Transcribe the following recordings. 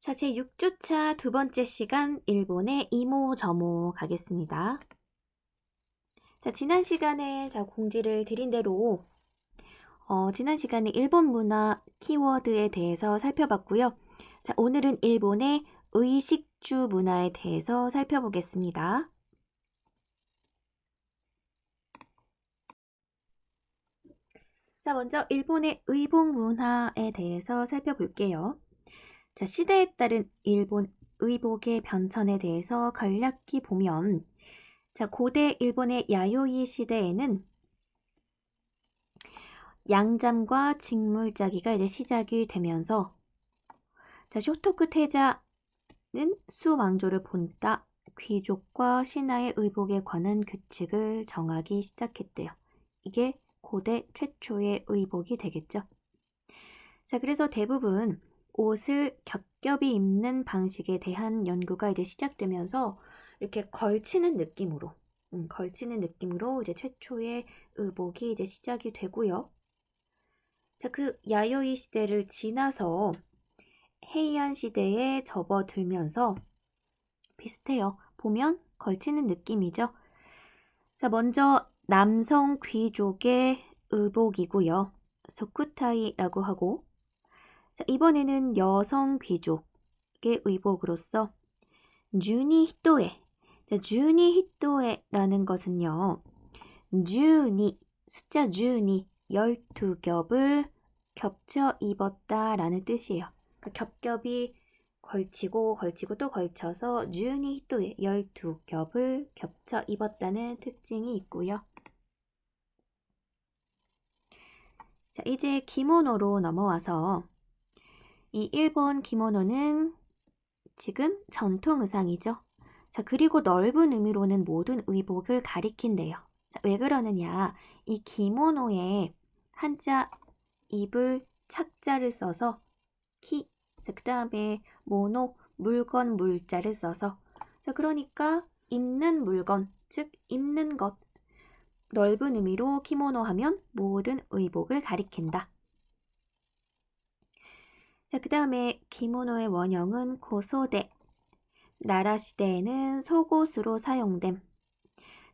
자, 제 6주차 두 번째 시간 일본의 이모저모 가겠습니다. 자, 지난 시간에 공지를 드린 대로 지난 시간에 일본 문화 키워드에 대해서 살펴봤고요. 자, 오늘은 일본의 의식주 문화에 대해서 살펴보겠습니다. 자, 먼저 일본의 의복 문화에 대해서 살펴볼게요. 자, 시대에 따른 일본 의복의 변천에 대해서 간략히 보면, 자, 고대 일본의 야요이 시대에는 양잠과 직물짜기가 이제 시작이 되면서, 자, 쇼토쿠 태자는 수왕조를 본따 귀족과 신하의 의복에 관한 규칙을 정하기 시작했대요. 이게 고대 최초의 의복이 되겠죠. 자, 그래서 대부분 옷을 겹겹이 입는 방식에 대한 연구가 이제 시작되면서 이렇게 걸치는 느낌으로 이제 최초의 의복이 이제 시작이 되고요. 자, 그 야요이 시대를 지나서 헤이안 시대에 접어들면서 비슷해요. 보면 걸치는 느낌이죠. 자, 먼저 남성 귀족의 의복이고요. 소쿠타이라고 하고, 자, 이번에는 여성 귀족의 의복으로서 주니 히토에. 자, 주니 히토에라는 것은요. 주니, 숫자 주니, 12겹을 겹쳐 입었다라는 뜻이에요. 그러니까 겹겹이 걸치고 또 걸쳐서 주니 히토에 12겹을 겹쳐 입었다는 특징이 있고요. 자, 이제 기모노로 넘어와서 이 일본 기모노는 지금 전통 의상이죠. 자, 그리고 넓은 의미로는 모든 의복을 가리킨대요. 자, 왜 그러느냐? 이 기모노에 한자 입을 착자를 써서 키, 자, 그 다음에 모노, 물건, 물자를 써서, 자, 그러니까 입는 물건, 즉 입는 것, 넓은 의미로 키모노 하면 모든 의복을 가리킨다. 자, 그 다음에 기모노의 원형은 고소대, 나라 시대에는 속옷으로 사용됨.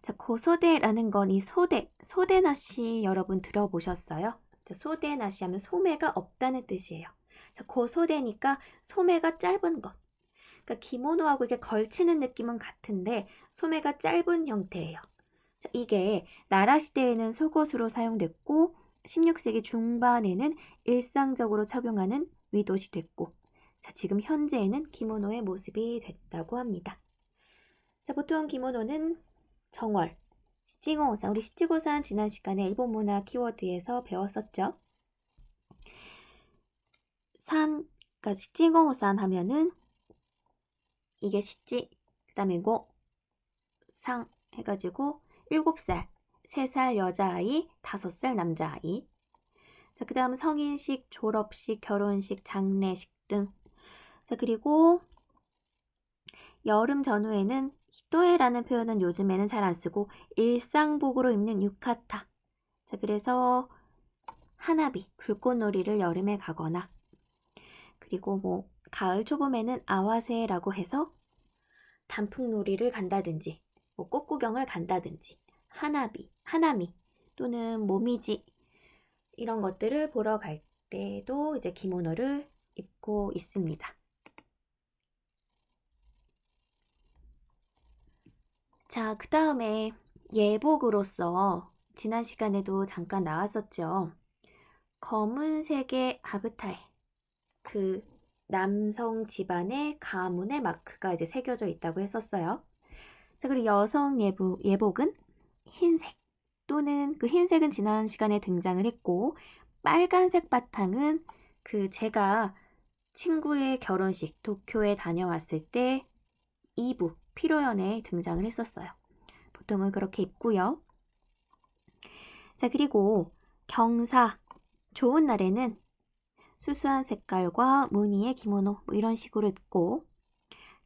자, 고소대라는 건 이 소대나시 여러분 들어보셨어요? 자, 소대나시 하면 소매가 없다는 뜻이에요. 자, 고소대니까 소매가 짧은 것. 그러니까 기모노하고 이게 걸치는 느낌은 같은데 소매가 짧은 형태예요. 자, 이게 나라 시대에는 속옷으로 사용됐고 16세기 중반에는 일상적으로 착용하는 위옷이 됐고, 자, 지금 현재에는 기모노의 모습이 됐다고 합니다. 자, 보통 기모노는 정월, 시치고산, 우리 시치고산 지난 시간에 일본 문화 키워드에서 배웠었죠. 그러니까 시치고산 하면은 이게 시치, 그 다음에 상 해가지고 7살, 3살 여자아이, 5살 남자아이. 자, 그 다음 성인식, 졸업식, 결혼식, 장례식 등. 자, 그리고 여름 전후에는 히토에라는 표현은 요즘에는 잘 안 쓰고 일상복으로 입는 유카타. 자, 그래서 하나비, 불꽃놀이를 여름에 가거나, 그리고 가을 초봄에는 아와세라고 해서 단풍놀이를 간다든지, 꽃구경을 간다든지, 하나미 또는 모미지 이런 것들을 보러 갈 때도 이제 기모노를 입고 있습니다. 자, 그 다음에 예복으로서 지난 시간에도 잠깐 나왔었죠. 검은색의 하브타에, 그 남성 집안의 가문의 마크가 이제 새겨져 있다고 했었어요. 자, 그리고 여성 예복은 흰색 또는 그 흰색은 지난 시간에 등장을 했고, 빨간색 바탕은 제가 친구의 결혼식 도쿄에 다녀왔을 때 2부 피로연에 등장을 했었어요. 보통은 그렇게 입고요. 자, 그리고 경사, 좋은 날에는 수수한 색깔과 무늬의 기모노 이런 식으로 입고,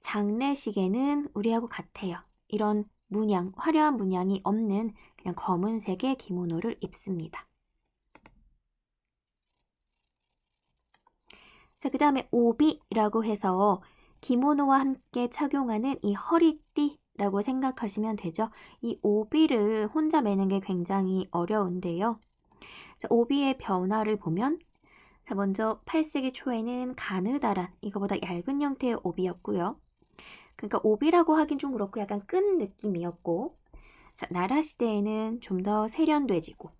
장례식에는 우리하고 같아요. 이런 화려한 문양이 없는 그냥 검은색의 기모노를 입습니다. 자, 그 다음에 오비라고 해서 기모노와 함께 착용하는 이 허리띠라고 생각하시면 되죠. 이 오비를 혼자 매는 게 굉장히 어려운데요. 자, 오비의 변화를 보면 자, 먼저 8세기 초에는 가느다란 이거보다 얇은 형태의 오비였고요. 그러니까 오비라고 하긴 좀 그렇고 약간 끈 느낌이었고, 자, 나라 시대에는 좀 더 세련돼지고,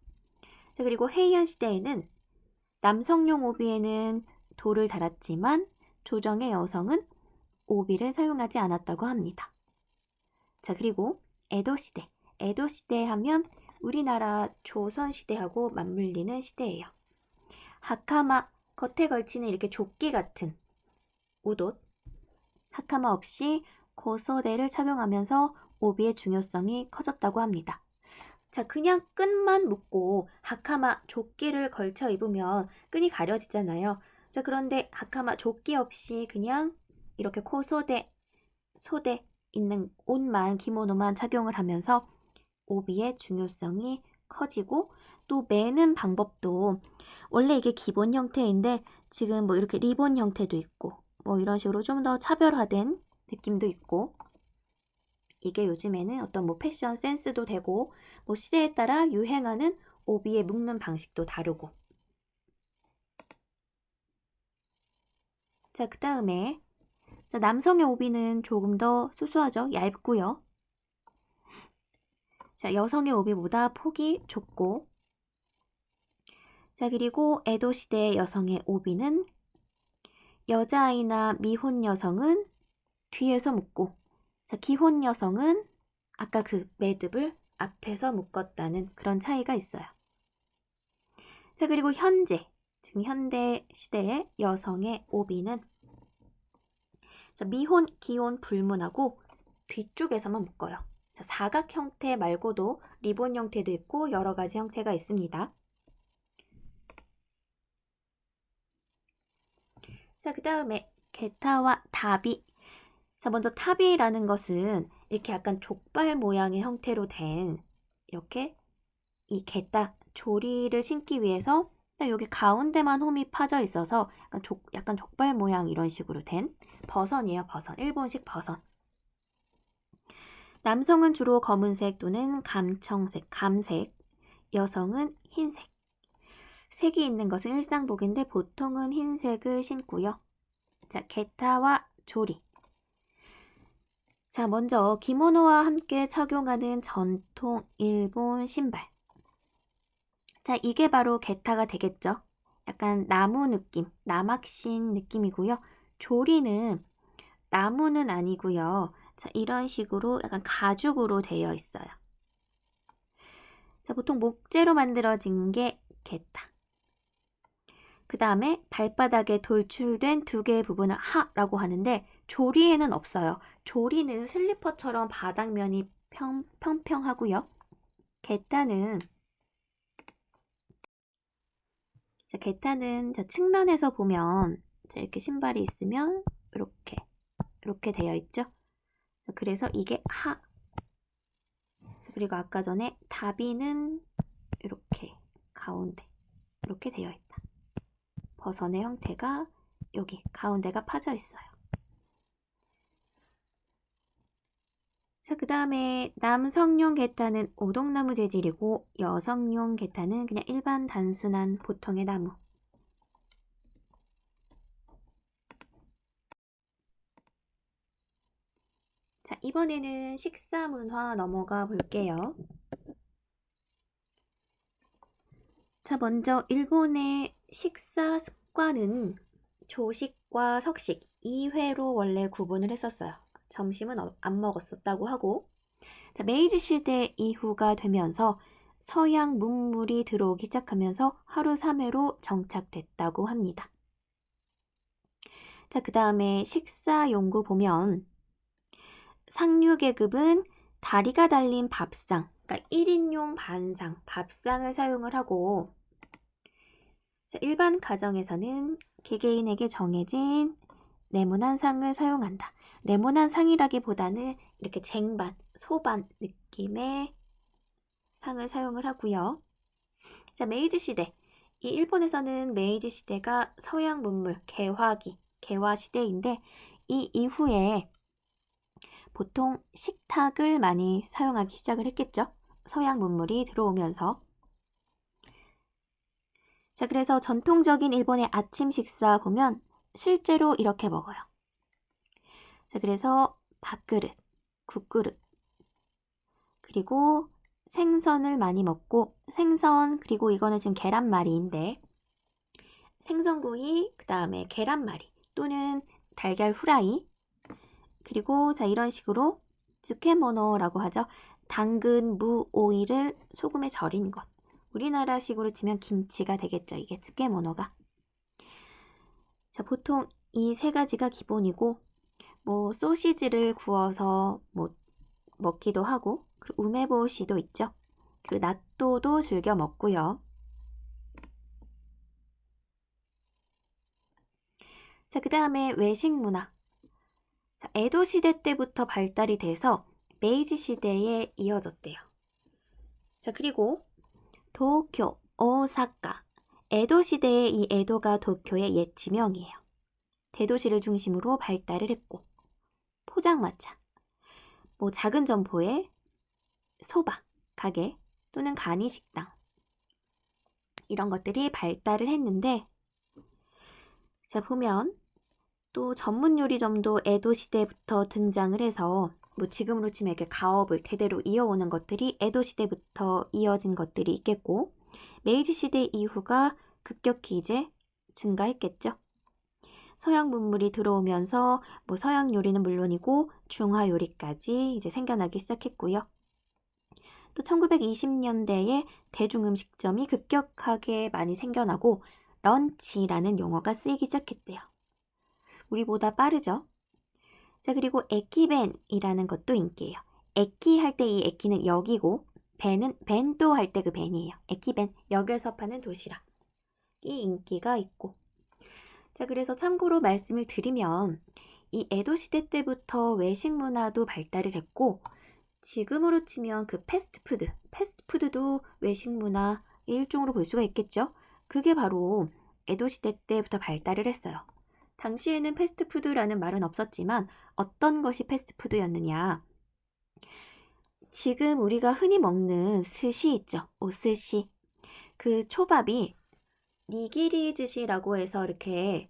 자, 그리고 헤이안 시대에는 남성용 오비에는 돌을 달았지만 조정의 여성은 오비를 사용하지 않았다고 합니다. 자, 그리고 에도 시대. 에도 시대 하면 우리나라 조선 시대하고 맞물리는 시대예요. 하카마, 겉에 걸치는 이렇게 조끼 같은 우옷, 하카마 없이 고소대를 착용하면서 오비의 중요성이 커졌다고 합니다. 자, 그냥 끈만 묶고 하카마 조끼를 걸쳐 입으면 끈이 가려지잖아요. 자, 그런데 하카마 조끼 없이 그냥 이렇게 코소대, 소대 있는 옷만, 기모노만 착용을 하면서 오비의 중요성이 커지고, 또 매는 방법도 원래 이게 기본 형태인데 지금 뭐 이렇게 리본 형태도 있고 뭐 이런 식으로 좀 더 차별화된 느낌도 있고, 이게 요즘에는 어떤 뭐 패션 센스도 되고 뭐 시대에 따라 유행하는 오비에 묶는 방식도 다르고. 자, 그 다음에 남성의 오비는 조금 더 수수하죠. 얇고요. 자, 여성의 오비보다 폭이 좁고, 자, 그리고 에도 시대 여성의 오비는 여자아이나 미혼 여성은 뒤에서 묶고, 자, 기혼 여성은 아까 그 매듭을 앞에서 묶었다는 그런 차이가 있어요. 자, 그리고 지금 현대 시대의 여성의 오비는 자, 미혼, 기혼 불문하고 뒤쪽에서만 묶어요. 자, 사각 형태 말고도 리본 형태도 있고 여러 가지 형태가 있습니다. 자, 그 다음에 게타와 타비. 자, 먼저 타비라는 것은 이렇게 약간 족발 모양의 형태로 된 이렇게 이 게타 조리를 신기 위해서 여기 가운데만 홈이 파져 있어서 약간 족발 모양 이런 식으로 된 버선이에요. 버선. 일본식 버선. 남성은 주로 검은색 또는 감청색, 감색, 여성은 흰색. 색이 있는 것은 일상복인데 보통은 흰색을 신고요. 자, 게타와 조리. 자, 먼저 기모노와 함께 착용하는 전통 일본 신발. 자, 이게 바로 게타가 되겠죠. 약간 나무 느낌, 나막신 느낌이고요. 조리는 나무는 아니고요. 자, 이런 식으로 약간 가죽으로 되어 있어요. 자, 보통 목재로 만들어진 게 게타. 그 다음에 발바닥에 돌출된 두 개의 부분을 하라고 하는데 조리에는 없어요. 조리는 슬리퍼처럼 바닥면이 평평하고요. 게타는 측면에서 보면 이렇게 신발이 있으면 이렇게 되어 있죠. 그래서 이게 하. 그리고 아까 전에 다비는 이렇게 가운데 이렇게 되어 있다. 버선의 형태가 여기 가운데가 파져 있어요. 자, 그 다음에 남성용 게타는 오동나무 재질이고 여성용 게타는 그냥 일반 단순한 보통의 나무. 자, 이번에는 식사 문화 넘어가 볼게요. 자, 먼저 일본의 식사 습관은 조식과 석식 2회로 원래 구분을 했었어요. 점심은 안 먹었었다고 하고, 자, 메이지 시대 이후가 되면서 서양 문물이 들어오기 시작하면서 하루 3회로 정착됐다고 합니다. 자, 그 다음에 식사 용구 보면 상류 계급은 다리가 달린 밥상, 그러니까 1인용 반상, 밥상을 사용을 하고, 자, 일반 가정에서는 개개인에게 정해진 네모난 상을 사용한다. 네모난 상이라기보다는 이렇게 쟁반, 소반 느낌의 상을 사용을 하고요. 자, 메이지 시대 이 일본에서는 메이지 시대가 서양 문물 개화 시대인데 이 이후에 보통 식탁을 많이 사용하기 시작을 했겠죠. 서양 문물이 들어오면서. 자, 그래서 전통적인 일본의 아침 식사 보면 실제로 이렇게 먹어요. 자, 그래서 밥그릇, 국그릇, 그리고 생선을 많이 먹고 생선, 그리고 이거는 지금 계란말이인데 생선구이, 그 다음에 계란말이 또는 달걀 후라이, 그리고 자 이런 식으로 쯔케모노라고 하죠. 당근, 무, 오이를 소금에 절인 것. 우리나라식으로 치면 김치가 되겠죠. 이게 쯔케모노가. 자, 보통 이 세 가지가 기본이고 뭐 소시지를 구워서 뭐 먹기도 하고, 그리고 우메보시도 있죠. 그리고 나또도 즐겨 먹고요. 자, 그 다음에 외식 문화. 자, 에도 시대 때부터 발달이 돼서 메이지 시대에 이어졌대요. 자, 그리고 도쿄, 오사카. 에도 시대의 이 에도가 도쿄의 옛 지명이에요. 대도시를 중심으로 발달을 했고, 포장마차, 뭐 작은 점포에 소바, 가게 또는 간이 식당 이런 것들이 발달을 했는데, 자 보면 또 전문 요리점도 에도 시대부터 등장을 해서 뭐 지금으로 치면 이렇게 가업을 대대로 이어오는 것들이 에도 시대부터 이어진 것들이 있겠고, 메이지 시대 이후가 급격히 이제 증가했겠죠. 서양 문물이 들어오면서 뭐 서양 요리는 물론이고 중화 요리까지 이제 생겨나기 시작했고요. 또 1920년대에 대중음식점이 급격하게 많이 생겨나고 런치라는 용어가 쓰이기 시작했대요. 우리보다 빠르죠? 자, 그리고 에키벤이라는 것도 인기예요. 에키 할 때 이 에키는 역이고 벤은 벤또 할 때 그 벤이에요. 에키벤, 역에서 파는 도시락이 인기가 있고. 자, 그래서 참고로 말씀을 드리면 이 에도 시대 때부터 외식 문화도 발달을 했고 지금으로 치면 그 패스트푸드도 외식 문화 일종으로 볼 수가 있겠죠. 그게 바로 에도 시대 때부터 발달을 했어요. 당시에는 패스트푸드라는 말은 없었지만 어떤 것이 패스트푸드였느냐. 지금 우리가 흔히 먹는 스시 있죠. 오스시. 그 초밥이 니기리즈시라고 해서 이렇게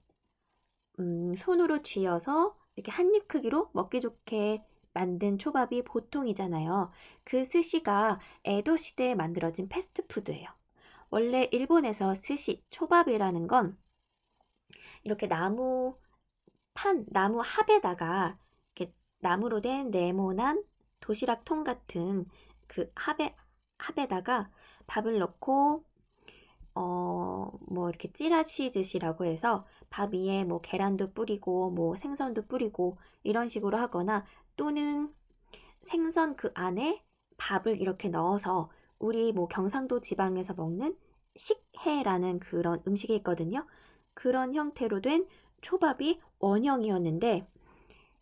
손으로 쥐어서 이렇게 한입 크기로 먹기 좋게 만든 초밥이 보통이잖아요. 그 스시가 에도 시대에 만들어진 패스트푸드예요. 원래 일본에서 스시, 초밥이라는 건 이렇게 나무 합에다가 이렇게 나무로 된 네모난 도시락통 같은 그 합에다가 밥을 넣고 뭐 이렇게 찌라시즈시라고 해서 밥 위에 뭐 계란도 뿌리고 뭐 생선도 뿌리고 이런 식으로 하거나 또는 생선 그 안에 밥을 이렇게 넣어서 우리 뭐 경상도 지방에서 먹는 식혜라는 그런 음식이 있거든요. 그런 형태로 된 초밥이 원형이었는데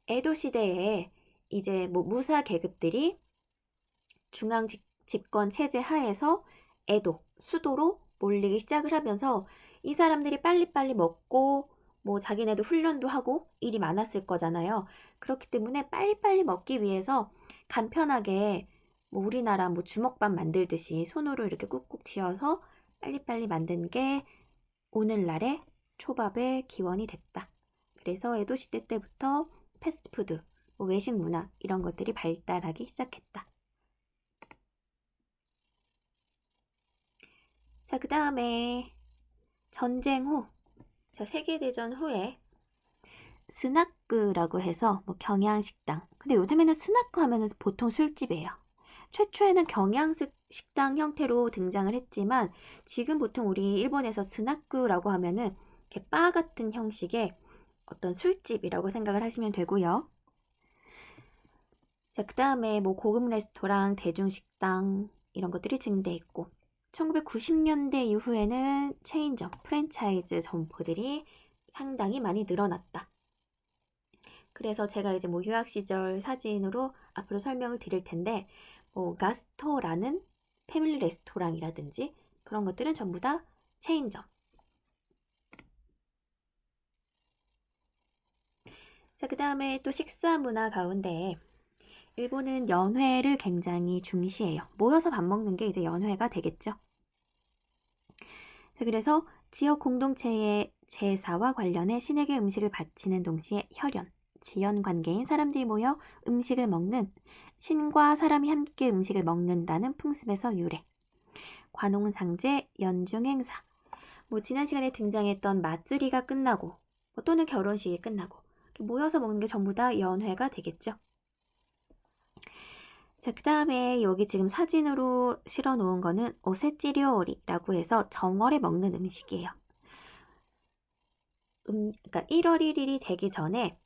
에도 시대에 이제 뭐 무사 계급들이 중앙 집권 체제 하에서 에도, 수도로 몰리기 시작을 하면서 이 사람들이 빨리빨리 먹고 뭐 자기네도 훈련도 하고 일이 많았을 거잖아요. 그렇기 때문에 빨리빨리 먹기 위해서 간편하게 뭐 우리나라 뭐 주먹밥 만들듯이 손으로 이렇게 꾹꾹 쥐어서 빨리빨리 만든 게 오늘날의 초밥의 기원이 됐다. 그래서 에도 시대 때부터 패스트푸드, 뭐 외식 문화 이런 것들이 발달하기 시작했다. 자, 그 다음에 전쟁 후, 자, 세계대전 후에 스나크라고 해서 뭐 경양식당. 근데 요즘에는 스나크 하면은 보통 술집이에요. 최초에는 경양식당 형태로 등장을 했지만 지금 보통 우리 일본에서 스나크라고 하면은 이렇게 바 같은 형식의 어떤 술집이라고 생각을 하시면 되고요. 자, 그 다음에 뭐 고급 레스토랑, 대중식당 이런 것들이 증대했고 1990년대 이후에는 체인점, 프랜차이즈 점포들이 상당히 많이 늘어났다. 그래서 제가 이제 뭐 유학 시절 사진으로 앞으로 설명을 드릴 텐데 뭐 가스토라는 패밀리 레스토랑이라든지 그런 것들은 전부 다 체인점. 자, 그 다음에 또 식사 문화 가운데 일본은 연회를 굉장히 중시해요. 모여서 밥 먹는 게 이제 연회가 되겠죠. 자, 그래서 지역 공동체의 제사와 관련해 신에게 음식을 바치는 동시에 혈연, 지연 관계인 사람들이 모여 음식을 먹는, 신과 사람이 함께 음식을 먹는다는 풍습에서 유래. 관홍상제, 연중 행사. 뭐 지난 시간에 등장했던 맞추리가 끝나고 또는 결혼식이 끝나고 모여서 먹는 게 전부 다 연회가 되겠죠. 자, 그 다음에 여기 지금 사진으로 실어 놓은 거는 오세치료리라고 해서 정월에 먹는 음식이에요. 그러니까 1월 1일이 되기 전에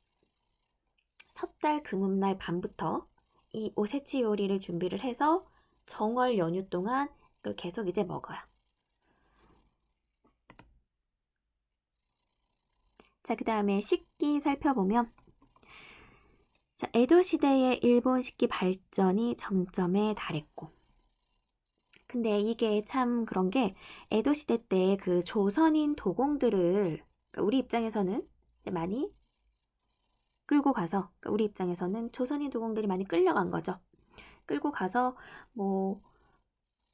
섣달 금음날 밤부터 이 오세치 요리를 준비를 해서 정월 연휴 동안 계속 이제 먹어요. 자, 그 다음에 식기 살펴보면 자, 에도 시대의 일본 식기 발전이 정점에 달했고, 근데 이게 참 그런 게 에도 시대 때 그 조선인 도공들을 그러니까 우리 입장에서는 많이 끌고 가서 그러니까 우리 입장에서는 조선인 도공들이 많이 끌려간 거죠. 끌고 가서 뭐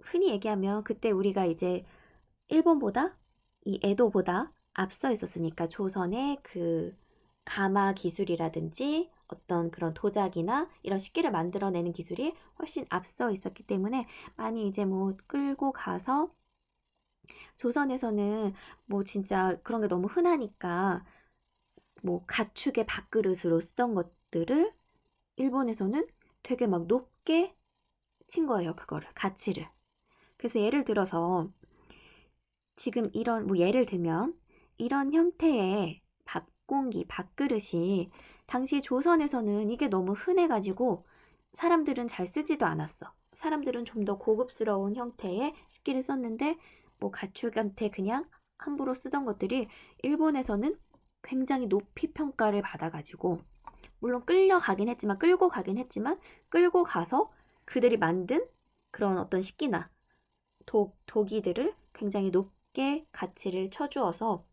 흔히 얘기하면 그때 우리가 이제 일본보다 이 에도보다 앞서 있었으니까 조선의 그 가마 기술이라든지 어떤 그런 도자기나 이런 식기를 만들어내는 기술이 훨씬 앞서 있었기 때문에 많이 이제 뭐 끌고 가서 조선에서는 뭐 진짜 그런 게 너무 흔하니까 뭐 가축의 밥그릇으로 쓰던 것들을 일본에서는 되게 막 높게 친 거예요. 그거를 가치를. 그래서 예를 들어서 지금 이런 뭐 예를 들면 이런 형태의 밥공기, 밥그릇이 당시 조선에서는 이게 너무 흔해가지고 사람들은 잘 쓰지도 않았어. 사람들은 좀 더 고급스러운 형태의 식기를 썼는데 뭐 가축한테 그냥 함부로 쓰던 것들이 일본에서는 굉장히 높이 평가를 받아가지고 물론 끌고 가긴 했지만 끌고 가서 그들이 만든 그런 어떤 식기나 도기들을 굉장히 높게 가치를 쳐주어서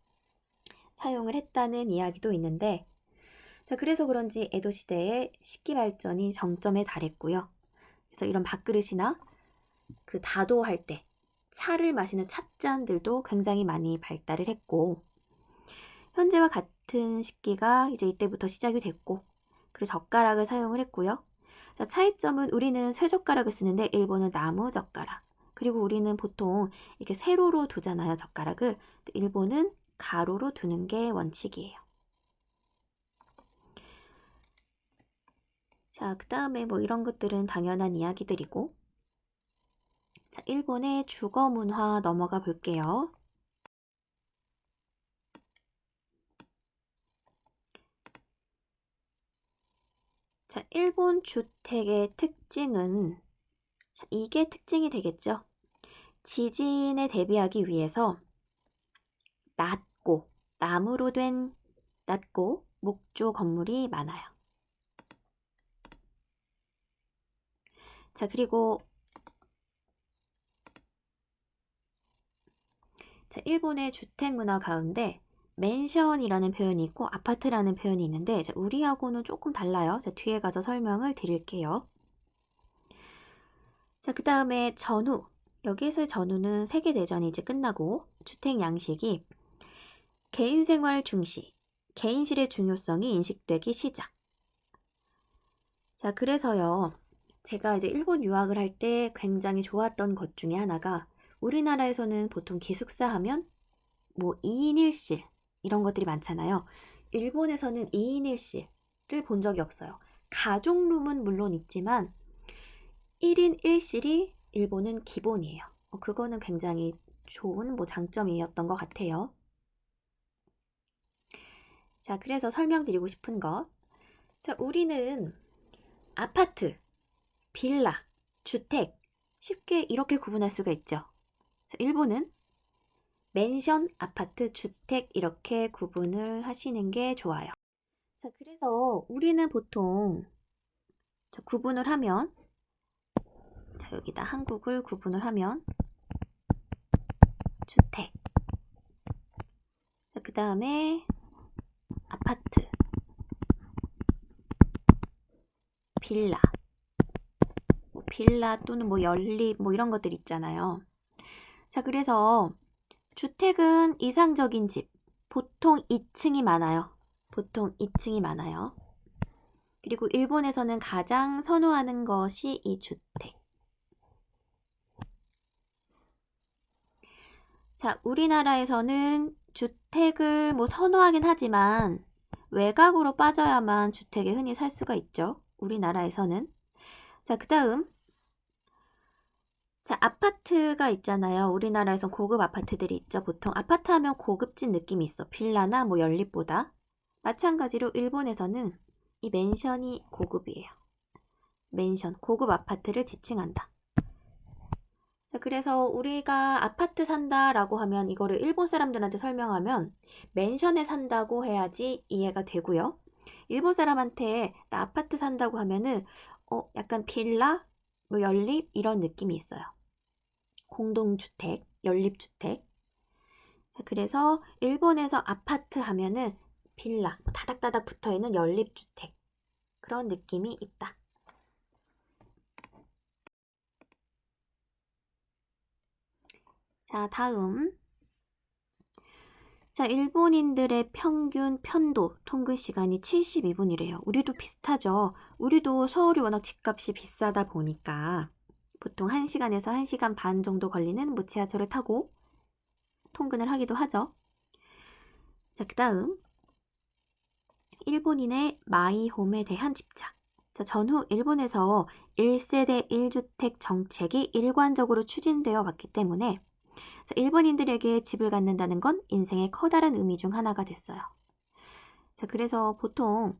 사용을 했다는 이야기도 있는데, 자, 그래서 그런지 에도 시대의 식기 발전이 정점에 달했고요. 그래서 이런 밥그릇이나 그 다도할 때 차를 마시는 찻잔들도 굉장히 많이 발달을 했고, 현재와 같은 식기가 이제 이때부터 시작이 됐고, 그리고 젓가락을 사용을 했고요. 자, 차이점은 우리는 쇠젓가락을 쓰는데 일본은 나무 젓가락. 그리고 우리는 보통 이렇게 세로로 두잖아요, 젓가락을. 일본은 가로로 두는 게 원칙이에요. 자, 그 다음에 뭐 이런 것들은 당연한 이야기들이고. 자, 일본의 주거 문화 넘어가 볼게요. 자, 일본 주택의 특징은, 자, 이게 특징이 되겠죠. 지진에 대비하기 위해서 낮고, 나무로 된 낮고 목조 건물이 많아요. 자, 그리고 자, 일본의 주택 문화 가운데 맨션이라는 표현이 있고 아파트라는 표현이 있는데 자, 우리하고는 조금 달라요. 자, 뒤에 가서 설명을 드릴게요. 자, 그 다음에 전후. 여기에서의 전후는 세계대전이 이제 끝나고 주택 양식이 개인 생활 중시, 개인실의 중요성이 인식되기 시작. 자, 그래서요. 제가 이제 일본 유학을 할 때 굉장히 좋았던 것 중에 하나가 우리나라에서는 보통 기숙사 하면 뭐 2인 1실 이런 것들이 많잖아요. 일본에서는 2인 1실을 본 적이 없어요. 가족룸은 물론 있지만 1인 1실이 일본은 기본이에요. 그거는 굉장히 좋은 뭐 장점이었던 것 같아요. 자, 그래서 설명드리고 싶은 것. 자, 우리는 아파트, 빌라, 주택 쉽게 이렇게 구분할 수가 있죠. 자, 일본은 맨션, 아파트, 주택 이렇게 구분을 하시는 게 좋아요. 자, 그래서 우리는 보통 자, 구분을 하면 자, 여기다 한국을 구분을 하면 주택, 그 다음에 아파트, 빌라, 빌라 또는 뭐 연립 뭐 이런 것들 있잖아요. 자, 그래서 주택은 이상적인 집, 보통 2층이 많아요. 보통 2층이 많아요. 그리고 일본에서는 가장 선호하는 것이 이 주택. 자, 우리나라에서는 주택을 뭐 선호하긴 하지만 외곽으로 빠져야만 주택에 흔히 살 수가 있죠. 우리나라에서는. 자, 그 다음. 자, 아파트가 있잖아요. 우리나라에선 고급 아파트들이 있죠. 보통 아파트 하면 고급진 느낌이 있어. 빌라나 뭐 연립보다. 마찬가지로 일본에서는 이 맨션이 고급이에요. 맨션, 고급 아파트를 지칭한다. 자, 그래서 우리가 아파트 산다라고 하면 이거를 일본 사람들한테 설명하면 맨션에 산다고 해야지 이해가 되고요. 일본 사람한테 나 아파트 산다고 하면은 약간 빌라, 뭐 연립 이런 느낌이 있어요. 공동주택, 연립주택. 자, 그래서 일본에서 아파트 하면은 빌라, 다닥다닥 붙어있는 연립주택 그런 느낌이 있다. 자, 다음. 자, 일본인들의 평균 편도 통근 시간이 72분이래요. 우리도 비슷하죠. 우리도 서울이 워낙 집값이 비싸다 보니까 보통 1시간에서 1시간 반 정도 걸리는 뭐 지하철을 타고 통근을 하기도 하죠. 자, 그 다음. 일본인의 마이홈에 대한 집착. 자, 전후 일본에서 1세대 1주택 정책이 일관적으로 추진되어 왔기 때문에 일본인들에게 집을 갖는다는 건 인생의 커다란 의미 중 하나가 됐어요. 자, 그래서 보통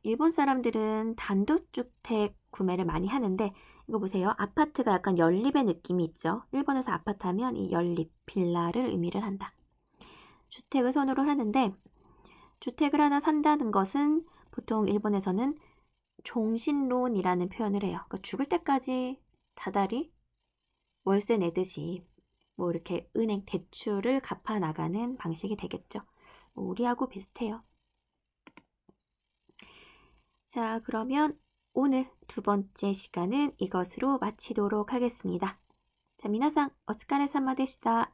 일본 사람들은 단독주택 구매를 많이 하는데 이거 보세요. 아파트가 약간 연립의 느낌이 있죠. 일본에서 아파트 하면 이 연립, 빌라를 의미를 한다. 주택을 선호를 하는데 주택을 하나 산다는 것은 보통 일본에서는 종신론이라는 표현을 해요. 그러니까 죽을 때까지 다달이 월세 내듯이 뭐 이렇게 은행 대출을 갚아 나가는 방식이 되겠죠. 우리하고 비슷해요. 자, 그러면 오늘 두 번째 시간은 이것으로 마치도록 하겠습니다. 자, 미나상, 오츠카레사마でした.